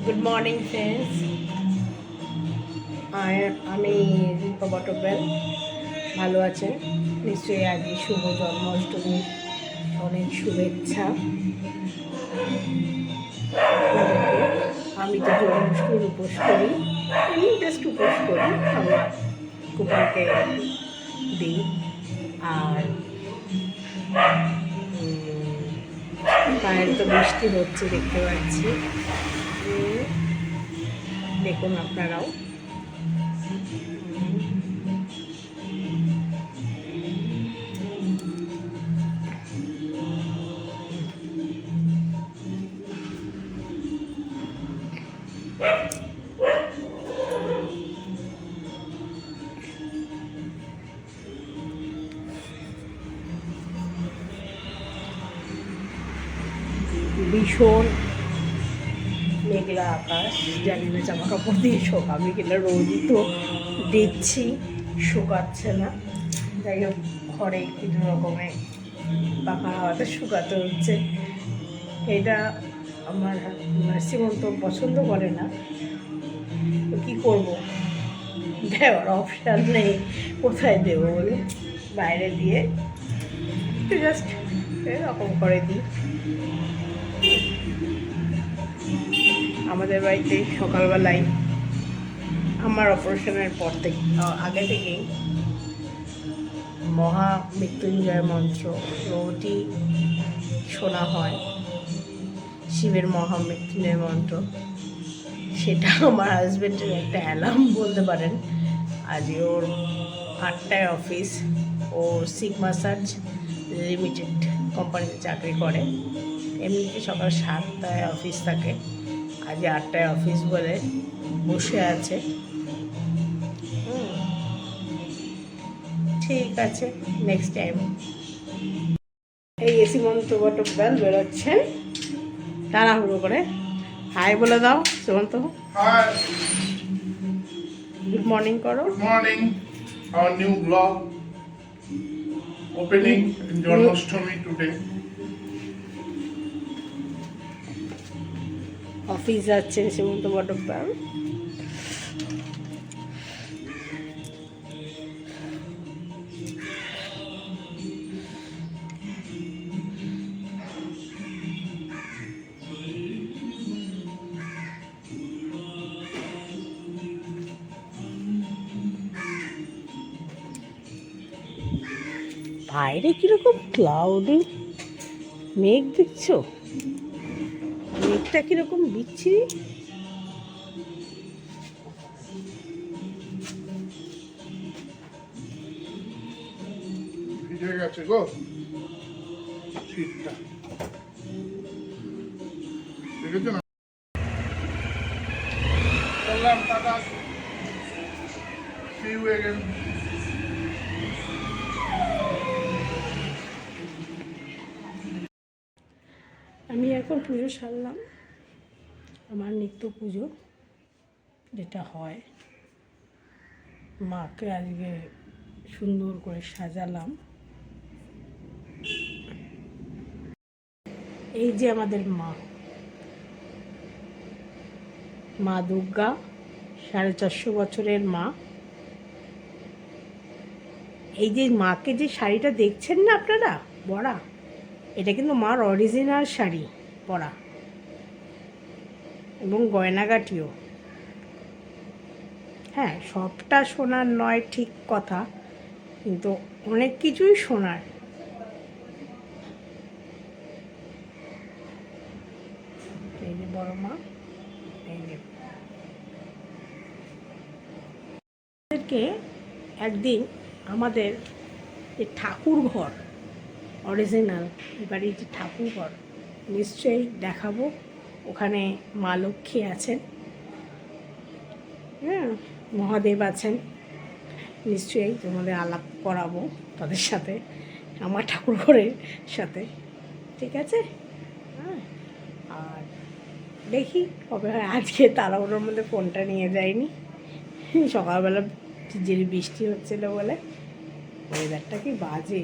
Good morning friends. আমি রূপা বটব্যাল। ভালো আছেন নিশ্চয়ই। আজকে শুভ জন্মাষ্টমীর অনেক শুভেচ্ছা আপনাদেরকে। আমি তো জন্মাষ্টমীর উপোস করি, এমনি জাস্ট উপোস করি, আমার গোপালকে দিই। আর বাইরে তো বৃষ্টি হচ্ছে, দেখতে পাচ্ছি। দেখুন আপনারাও। ভীষণ মেঘলা আকাশ, জানি না জামা কাপড় দিয়ে শোকাবে কিনা, রোদই তো দিচ্ছি, শুকাচ্ছে না। যাই হোক, ঘরে কিছু রকমের পাখা হাওয়াতে শুকাতে হচ্ছে। এটা আমার সীমন্ত পছন্দ করে না, তো কী করবো, দেওয়ার অপশান নেই, কোথায় দেবো বলে বাইরে দিয়ে একটু জাস্ট এরকম করে দিই। আমাদের বাড়িতে সকালবেলায় আমার অপারেশনের পর থেকে আগে থেকেই মহামৃত্যুঞ্জয় মন্ত্র রোজই শোনা হয়, শিবের মহামৃত্যুঞ্জয় মন্ত্র। সেটা আমার হাজব্যান্ডের একটা অ্যালার্ম বলতে পারেন। আজকে ওর 8টায় অফিস, ও সিগমা সার্চ লিমিটেড কোম্পানিতে চাকরি করে। এমনিতে সকাল 7টায় অফিস থাকে, আজ 8টায় অফিস বলে বসে আছে। ঠিক আছে, নেক্সট টাইম। এই সীমন্ত বটব্যাল বেরোচ্ছেন তাড়াহুড়ো করে। হাই বলে দাও সীমন্ত। গুড মর্নিং করো। Good morning. Our new vlog opening in Janmashtami today. Office যাচ্ছে সীমন্ত বটব্যাল। বাইরে কিরকম ক্লাউডি মেঘ দেখছো, মেঘটা কিরকম বিচ্ছিরি। ভিজে গেছে গো শীতটা, দেখেছো না? বললাম টাটা, see you again. আমি এখন পুজো সারলাম, আমার নিত্য পুজো যেটা হয়। মাকে আজকে সুন্দর করে সাজালাম। এই যে আমাদের মা, মা দুর্গা, 450 বছরের মা। এই যে মাকে যে শাড়িটা দেখছেন না আপনারা পরা, এটা কিন্তু মার অরিজিনাল শাড়ি পরা, এবং গয়নাগাটিও। হ্যাঁ, সবটা সোনার নয় ঠিক কথা, কিন্তু অনেক কিছুই সোনার। এই যে বড় মা, এই যে আমাদেরকে একদিন আমাদের যে ঠাকুর ঘর অরিজিনাল, এবারে যে ঠাকুর ঘর নিশ্চয়ই দেখাবো। ওখানে মা লক্ষ্মী আছেন, হ্যাঁ, মহাদেব আছেন, নিশ্চয়ই তোমাদের আলাপ করাবো তাদের সাথে, আমার ঠাকুর ঘরের সাথে, ঠিক আছে? হ্যাঁ, আর দেখি কবে হয়। আজকে তাড়াহুড়োর মধ্যে ফোনটা নিয়ে যাইনি, সকালবেলা যে বৃষ্টি হচ্ছিল বলে। ওয়েদারটা কি বাজে।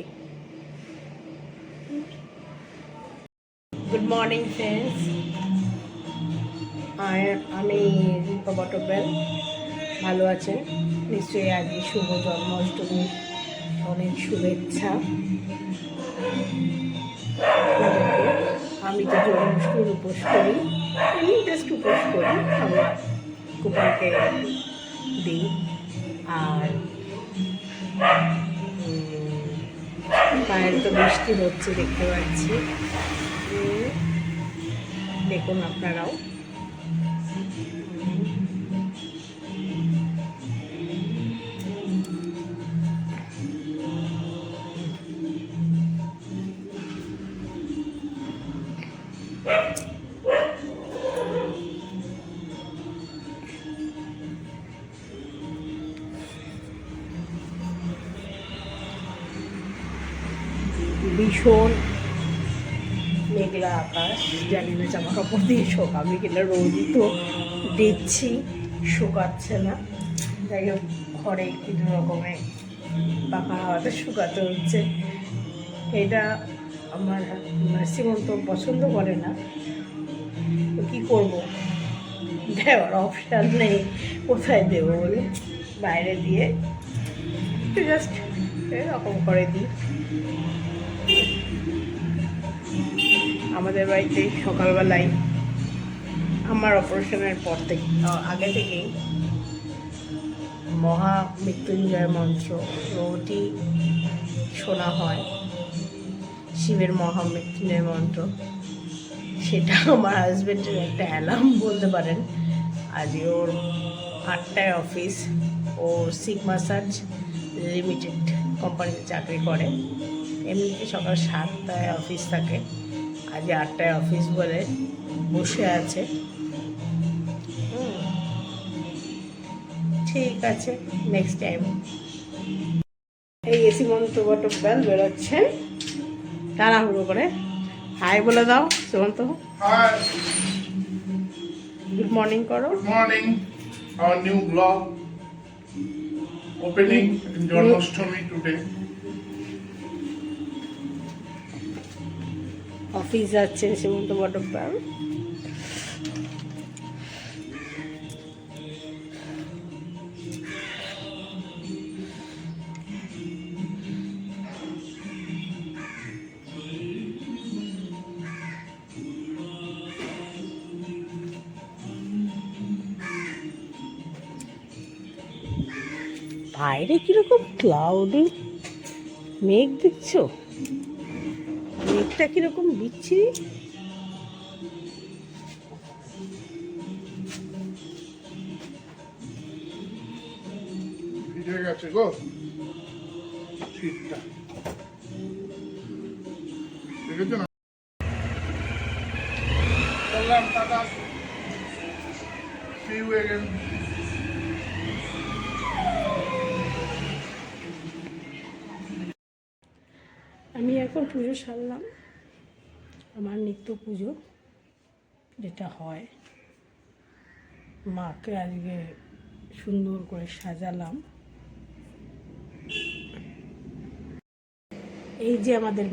Good morning friends. আর আমি রূপা বটব্যাল, ভালো আছেন নিশ্চয়ই। আজকে শুভ জন্মাষ্টমী, অনেক শুভেচ্ছা আপনাদেরকে। আমি তো জন্মাষ্টমীর উপোস করি, এমনি জাস্ট উপোস করি, আমার গোপালকে দিই। আর বাইরে তো বৃষ্টি হচ্ছে, দেখতে পাচ্ছি। দেখুন আপনারাও। ভীষণ মেঘলা আকাশ, জানি না জামা কাপড় দিয়ে শোকাবে কিনা, রোদই তো দিচ্ছি, শুকাচ্ছে না। যাই হোক, ঘরে কিছু রকমের পাখা হাওয়াতে শুকাতে হচ্ছে। এটা আমার সীমন্ত পছন্দ করে না, তো কী করবো, দেওয়ার অপশান নেই, কোথায় দেবো বলে বাইরে দিয়ে একটু জাস্ট এরকম করে দিই। আমাদের বাড়িতে সকালবেলায় আমার অপারেশনের পর থেকে, আগে থেকেই মহামৃত্যুঞ্জয় মন্ত্র রোজই শোনা হয়, শিবের মহামৃত্যুঞ্জয় মন্ত্র। সেটা আমার হাজব্যান্ডের একটা অ্যালার্ম বলতে পারেন। আজকে ওর 8টায় অফিস, ও সিগমা সার্চ লিমিটেড কোম্পানিতে চাকরি করে। এমনিতে সকাল 7টায় অফিস থাকে, আজ 8টায় অফিস বলে বসে আছে। ঠিক আছে, নেক্সট টাইম। এই সীমন্ত বটব্যাল বেরোচ্ছেন তাড়াহুড়ো করে। হাই বলে দাও সীমন্ত, Hi, গুড মর্নিং করো। good morning. Our new vlog opening in Janmashtami today. Office যাচ্ছেন সীমন্ত বটব্যাল। বাইরে কিরকম ক্লাউডি মেঘ দেখছো, মেঘটা কিরকম বিচ্ছিরি। ভিজে গেছে গো শীতটা, দেখেছো না? বললাম টাটা, see you again. আমি এখন পুজো সারলাম, আমার নিত্য পুজো যেটা হয়। মাকে আজকে সুন্দর করে সাজালাম। এই যে আমাদের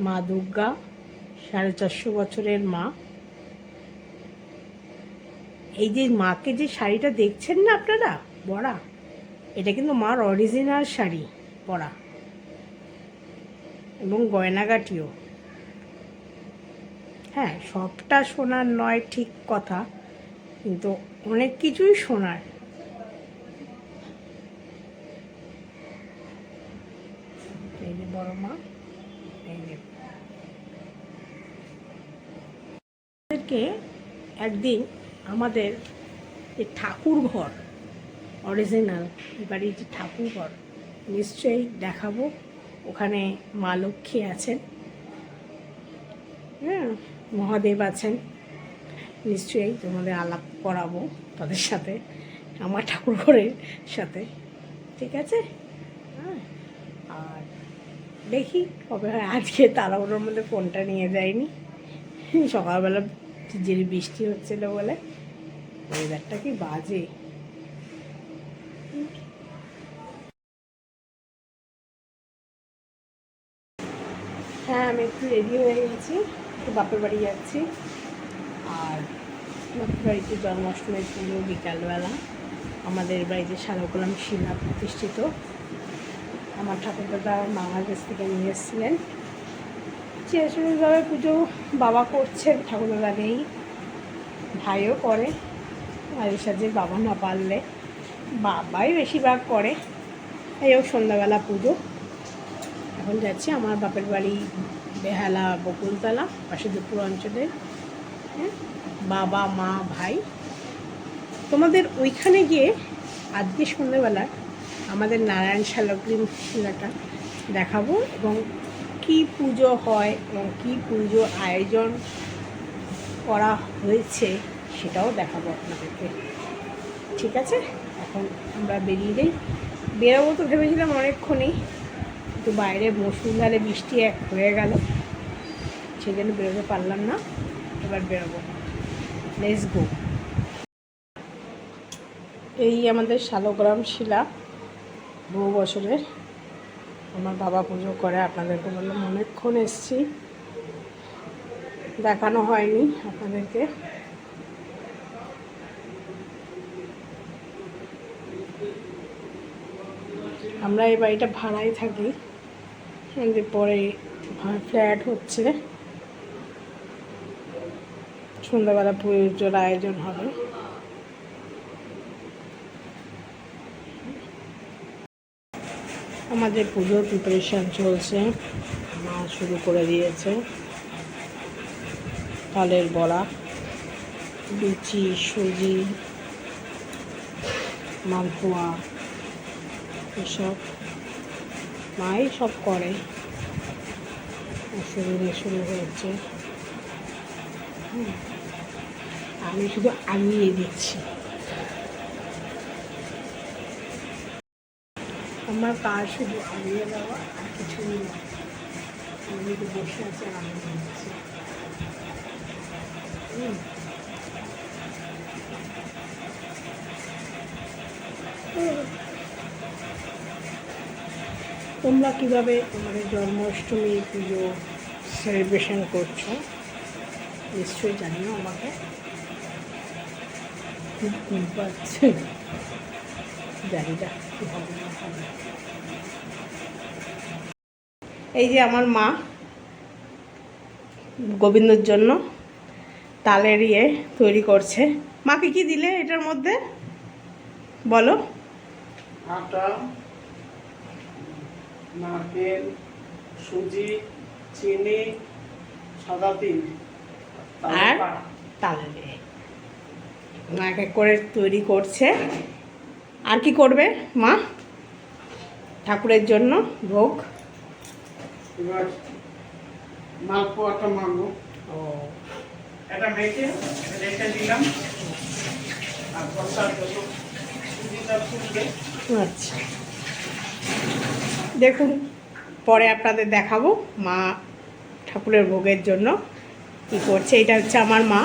মা দুর্গা, 450 বছরের মা। এই যে মাকে যে শাড়িটা দেখছেন না আপনারা পরা, এটা কিন্তু মার অরিজিনাল শাড়ি পরা, এবং গয়নাগাটিও। হ্যাঁ, সবটা সোনার নয় ঠিক কথা, কিন্তু অনেক কিছুই সোনার। এই যে বড় মা, এই যে একদিন আমাদের যে ঠাকুর ঘর অরিজিনাল, বাড়ির যে ঠাকুর ঘর নিশ্চয়ই দেখাবো। ওখানে মা লক্ষ্মী আছেন, হ্যাঁ, মহাদেব আছেন, নিশ্চয়ই তোমাদের আলাপ করাবো তাদের সাথে, আমার ঠাকুর ঘরের সাথে, ঠিক আছে? হ্যাঁ, আর দেখি কবে হয়। আজকে তাড়াহুড়োর মধ্যে ফোনটা নিয়ে যাইনি, সকালবেলা যে বৃষ্টি হচ্ছিল বলে। ওয়েদারটা কি বাজে। হ্যাঁ, আমি একটু রেডি হয়ে গেছি, একটু বাপের বাড়ি যাচ্ছি। আর বাপের বাড়িতে জন্মাষ্টমীর পুজো বিকালবেলা আমাদের বাড়িতে শালগ্রাম শিলা প্রতিষ্ঠিত। আমার ঠাকুরদাদা মামার কাছ থেকে নিয়ে এসেছিলেন। চিরাচরিতভাবে পুজো বাবা করছেন, ঠাকুরদাদা নেই, ভাইও করে। মাঝে সাঝে বাবা না পারলে বাবাই বেশিরভাগ করে। এই হোক, সন্ধ্যাবেলা পুজো। এখন যাচ্ছি আমার বাপের বাড়ি বেহালা বকুলতলা, পাশে দুপুর অঞ্চলে। হ্যাঁ, বাবা মা ভাই। তোমাদের ওইখানে গিয়ে আজকে সন্ধ্যাবেলা আমাদের নারায়ণ শালগ্রাম শিলাটা দেখাবো, এবং কি পুজো হয় এবং কি পুজো আয়োজন করা হয়েছে সেটাও দেখাবো আপনাদেরকে। ঠিক আছে, এখন আমরা বেরোবো তো ভেবেছিলাম অনেকক্ষণই, কিন্তু বাইরে মুষলধারে বৃষ্টি হয়ে গেল, সেই জন্য বেরোতে পারলাম না। এবার বেরোবো, লেটস গো। এই আমাদের শালগ্রাম শিলা, বহু বছরের। আমার বাবা পুজো করে, আপনাদেরকে বললাম অনেকক্ষণ এসেছি, দেখানো হয়নি আপনাদেরকে। আমরা এই বাড়িটা ভাড়ায় থাকি, পরে ফ্ল্যাট হচ্ছে, সন্ধ্যাবেলা পুজোর আয়োজন হবে। আমাদের পুজোর প্রিপারেশান চলছে, মা শুরু করে দিয়েছে। তালের বড়া, লুচি, সুজি, মালপোয়া, এসব মাই সব করে। শুরু হয়েছে, আমি শুধু আগিয়ে দিচ্ছি। আমার কাজ শুধু আগিয়ে দেওয়া, আর কিছুই না। আমি তো বসে আছি আর আমি দিচ্ছি। তোমরা কীভাবে তোমাদের জন্মাষ্টমী পুজো সেলিব্রেশন করছো নিশ্চয়ই জানিও আমাকে। খুব ঘুম পাচ্ছে, জানি না কী হবে না হবে। এই যে আমার মা গোবিন্দর জন্য তালের তৈরি করছে। মাকে কি দিলে এটার মধ্যে বলো? আটা, নারকেল, সুজি, চিনি, সাদা তিল আর তালের মা এক এক করে তৈরি করছে। আর কি করবে মা ঠাকুরের জন্য ভোগ? এবার মালপোয়াটা মাখবো। ও, এটা মেখে রেখে দিলাম, আর বসার জন্য সুজিটা ফুলবে। আচ্ছা, দেখুন পরে আপনাদের দেখাবো মা ঠাকুরের ভোগের জন্য কি করছে। এটা হচ্ছে আমার মা,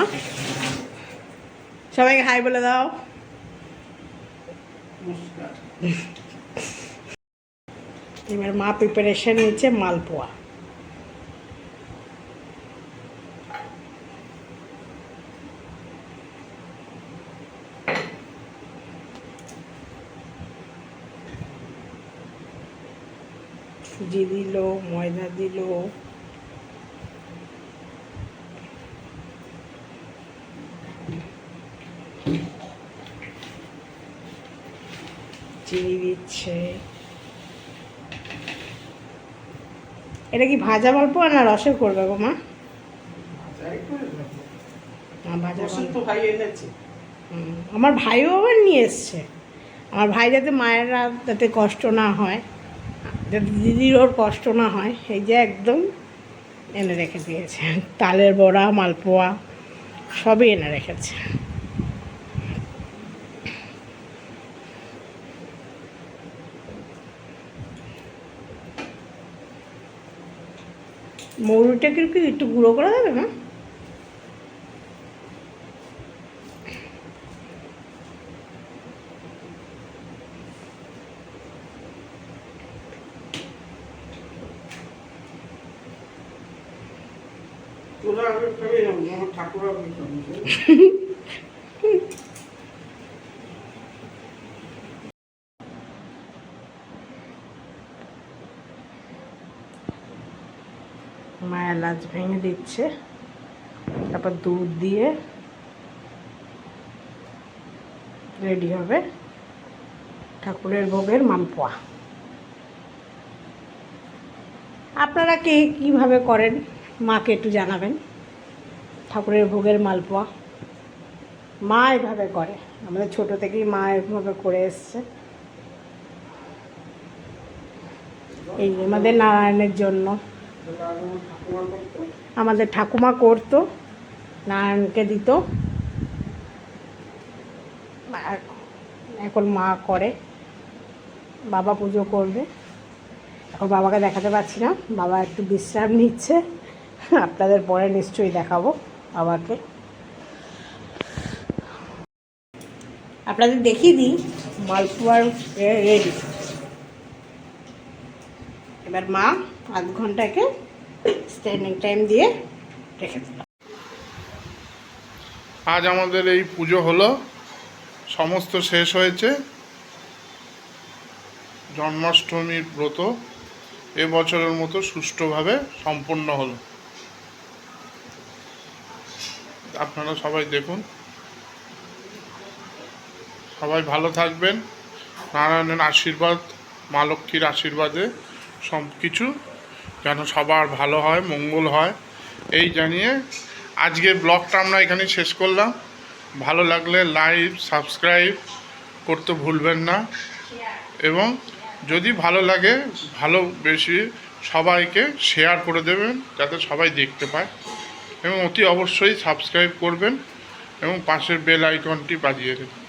সবাইকে হাই বলে দাও। নমস্কার। এবার মা প্রিপারেশন হচ্ছে মালপোয়া। সুজি দিল, ময়দা দিল, চিনি দিচ্ছে। এটা কি ভাজা মালপোয়া না রসে করবে গো মা? ভাজা তো ভাই এনেছে। আমার ভাইও আবার নিয়ে এসছে। আমার ভাই যাতে মায়েরা যাতে কষ্ট না হয়, যাতে দিদির ওর কষ্ট না হয়, এই যে একদম এনে রেখে দিয়েছে। তালের বড়া, মালপোয়া সবই এনে রেখেছে। মৌরিটাকে কি একটু গুঁড়ো করা যাবে না? তোরা আগে খাবি না, আমার ঠাকুর আগে খাবি। মা এলাচ ভেঙে দিচ্ছে, তারপর দুধ দিয়ে রেডি হবে ঠাকুরের ভোগের মালপোয়া। আপনারা কে কীভাবে করেন মাকে একটু জানাবেন। ঠাকুরের ভোগের মালপোয়া মা এভাবে করে, আমাদের ছোট থেকেই মা এভাবে করে এসছে। এই আমাদের নারায়ণের জন্য আমাদের ঠাকুমা করতো, নারায়ণকে দিত, আর এখন মা করে। বাবা পুজো করবে, এখন বাবাকে দেখাতে পারছি না, বাবা একটু বিশ্রাম নিচ্ছে। আপনাদের পরে নিশ্চয়ই দেখাবো বাবাকে। আপনাদের দেখিয়ে দিই মালপোয়ার রেডি। এবার মা আধ ঘন্টাকে স্ট্যান্ডিং টাইম দিয়ে রেখে দিল। আজ আমাদের এই পুজো হলো, সমস্ত শেষ হয়েছে। জন্মাষ্টমীর ব্রত এবছরের মতো সুষ্ঠুভাবে সম্পন্ন হলো। আপনারা সবাই দেখুন, সবাই ভালো থাকবেন, নারায়ণের আশীর্বাদ, মা লক্ষ্মীর আশীর্বাদে সব কিছু যেন সবার ভালো হয়, মঙ্গল হয়, এই জানিয়ে আজকে ব্লগটা আমরা এখানে শেষ করলাম। ভালো লাগলে লাইক সাবস্ক্রাইব করতে ভুলবেন না, এবং যদি ভালো লাগে ভালো বেশি সবাইকে শেয়ার করে দেবেন যাতে সবাই দেখতে পায়, এবং অতি অবশ্যই সাবস্ক্রাইব করবেন এবং পাশের বেল আইকনটি বাজিয়ে দেবেন।